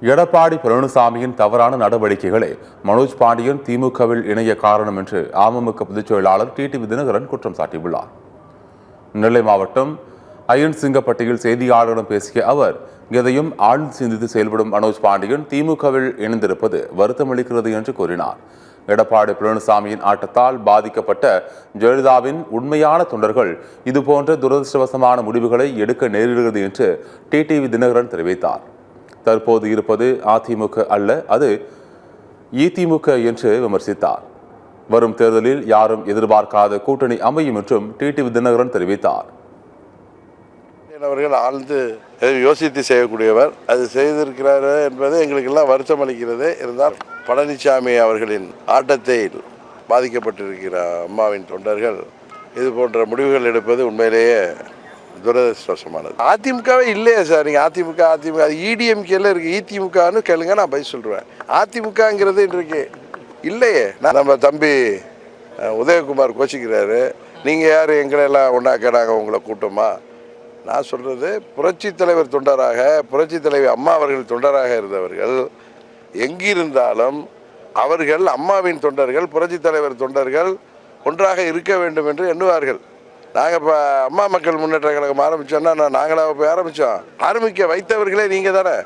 எடப்பாடி பழனிசாமியின் தவறான நடவடிக்கைகளை மனோஜ் பாண்டியன் திமுகவில் இணைய காரணம் என்று அமமுக பொதுச் செயலாளர் டிடிவி தினகரன் குற்றம் சாட்டியுள்ளார். நெல்லை மாவட்டம் அயன்சிங்கப்பட்டியில் செய்தியாளர்களிடம் பேசிய அவர், எதையும் ஆழ்ந்து சிந்தித்து செயல்படும் மனோஜ் பாண்டியன் திமுகவில் இணைந்திருப்பது வருத்தமளிக்கிறது என்று கூறினார். எடப்பாடி பழனிசாமியின் ஆட்டத்தால் பாதிக்கப்பட்ட ஜெயலலிதாவின் உண்மையான தொண்டர்கள் இதுபோன்ற துரதிருஷ்டவசமான முடிவுகளை எடுக்க நேரிடுகிறது என்று டிடிவி தினகரன் தெரிவித்தார். தற்போது இருப்பது அதிமுக அல்ல, அது இதிமுக என்று விமர்சித்தார். வரும் தேர்தலில் யாரும் எதிர்பார்க்காத கூட்டணி அமையும் என்றும் டிடிவி தினகரன் தெரிவித்தார். அவர்கள் ஆழ்ந்து யோசித்து செய்யக்கூடியவர், அது செய்திருக்கிறார் என்பது எங்களுக்கு எல்லாம் வருத்தம் அளிக்கிறது. இருந்தால் பழனிசாமி அவர்களின் ஆட்டத்தில் பாதிக்கப்பட்டிருக்கிற அம்மாவின் தொண்டர்கள் இது போன்ற முடிவுகள் எடுப்பது உண்மையிலேயே துரதிருஷ்டவசமானது. அதிமுகவே இல்லையே சார். நீங்கள் அதிமுக அது இடிஎம்கேல இருக்கு, இதிமுகன்னு கேளுங்க, நான் பதில் சொல்கிறேன். அதிமுகங்கிறது இன்றைக்கு இல்லையே. நம்ம தம்பி உதயகுமார் கோச்சிக்கிறாரு, நீங்கள் யார் எங்களெல்லாம் ஒன்றாக்க நாங்கள் உங்களை கூட்டமா? நான் சொல்கிறது, புரட்சி தலைவர் தொண்டராக, புரட்சி தலைவி அம்மா அவர்கள் தொண்டராக இருந்தவர்கள் எங்கிருந்தாலும் அவர்கள் அம்மாவின் தொண்டர்கள், புரட்சி தலைவர் தொண்டர்கள் ஒன்றாக இருக்க வேண்டும் என்று எண்ணுவார்கள். நாங்கள் இப்போ அம்மா மக்கள் முன்னேற்ற கழகம் ஆரம்பித்தோன்னா நாங்களாக போய் ஆரம்பிக்க வைத்தவர்களே நீங்கள் தானே.